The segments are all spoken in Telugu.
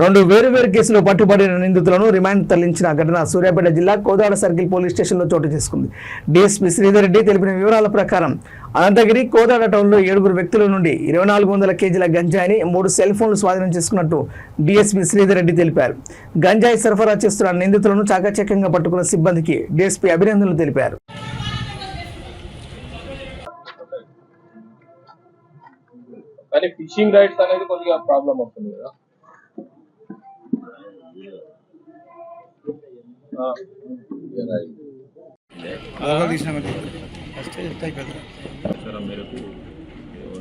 రెండు వేరు కేసులో పట్టుబడిన నిందితులను రిమాండ్ తరలించిన ఘటన సూర్యాపేట జిల్లా కోదాడ సర్కిల్ పోలీస్ స్టేషన్లో చోటు చేసుకుంది. డీఎస్పీ శ్రీధర్ రెడ్డి తెలిపిన వివరాల ప్రకారం అనంతగిరి కోదాడ టౌన్లో 7 వ్యక్తుల నుండి 2400 కేజీల గంజాయిని 3 సెల్ ఫోన్లు స్వాధీనం చేసుకున్నట్టు డీఎస్పీ శ్రీధర్ రెడ్డి తెలిపారు. గంజాయి సరఫరా చేస్తున్న నిందితులను చాకచక్యంగా పట్టుకున్న సిబ్బందికి డీఎస్పీ అభినందనలు తెలిపారు. కానీ ఫిషింగ్ రైడ్స్ అనేది కొద్దిగా ప్రాబ్లం అవుతుంది కదా. అవసరం మేరకు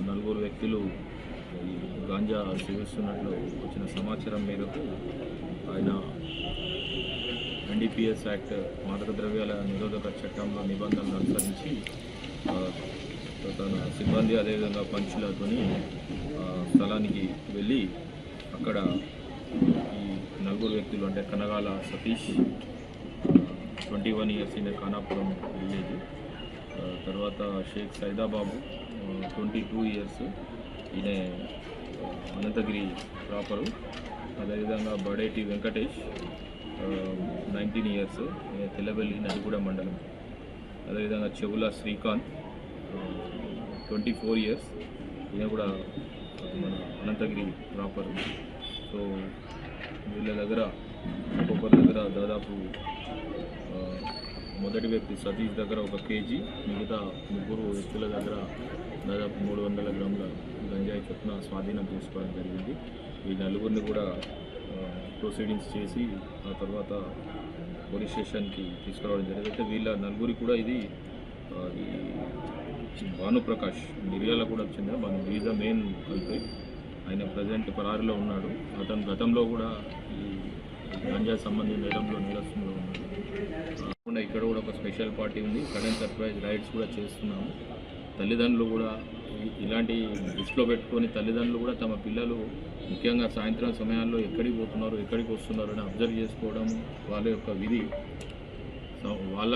4 వ్యక్తులు గాంజా సేవిస్తున్నట్లు వచ్చిన సమాచారం మేరకు ఆయన NDPS యాక్ట్ మాదక ద్రవ్యాల నిరోధక చట్టంలో నిబంధనలు అనుసరించి తన సిబ్బంది అదేవిధంగా పంచులతోని స్థలానికి వెళ్ళి అక్కడ ఈ 4 వ్యక్తులు అంటే కనగాల సతీష్ 21 ఇయర్స్ ఈయన ఖానాపురం విలేజ్, తర్వాత షేక్ సైదాబాబు 22 ఇయర్స్ ఈయన అనంతగిరి ప్రాపరు, అదేవిధంగా బడేటి వెంకటేష్ 19 ఇయర్స్ ఈయన తెల్లబెల్లి నడిగూడ మండలం, అదేవిధంగా చెవుల శ్రీకాంత్ 24 ఇయర్స్ ఈయన కూడా మన అనంతగిరి ప్రాపరు. సో వీళ్ళ దగ్గర ఒక్కొక్కరి దగ్గర దాదాపు మొదటి వ్యక్తి సతీష్ దగ్గర 1 కేజీ, మిగతా 3 వ్యక్తుల దగ్గర దాదాపు 300 గ్రాముల గంజాయి చొప్పున స్వాధీనం చేసుకోవడం జరిగింది. ఈ 4 కూడా ప్రొసీడింగ్స్ చేసి ఆ తర్వాత పోలీస్ స్టేషన్కి తీసుకురావడం జరిగింది. అయితే వీళ్ళ 4 కూడా ఇది భానుప్రకాష్ మిర్యాల కూడా చెందిన ఈజ్ ద మెయిన్ కల్ప్రిట్. ఆయన ప్రజెంట్ పరారీలో ఉన్నాడు. అతను గతంలో కూడా ఈ గాంజా సంబంధించిన నేరంలో నేరస్తులో ఉన్నాడు. ఇక్కడ కూడా ఒక స్పెషల్ పార్టీ ఉంది, సడన్ సర్ప్రైజ్ రైడ్స్ కూడా చేస్తున్నాము. తల్లిదండ్రులు కూడా ఇలాంటి దృష్టిలో పెట్టుకొని తల్లిదండ్రులు కూడా తమ పిల్లలు ముఖ్యంగా సాయంత్రం సమయాల్లో ఎక్కడికి పోతున్నారు ఎక్కడికి వస్తున్నారు అని అబ్జర్వ్ చేసుకోవడం వాళ్ళ యొక్క విధి. వాళ్ళ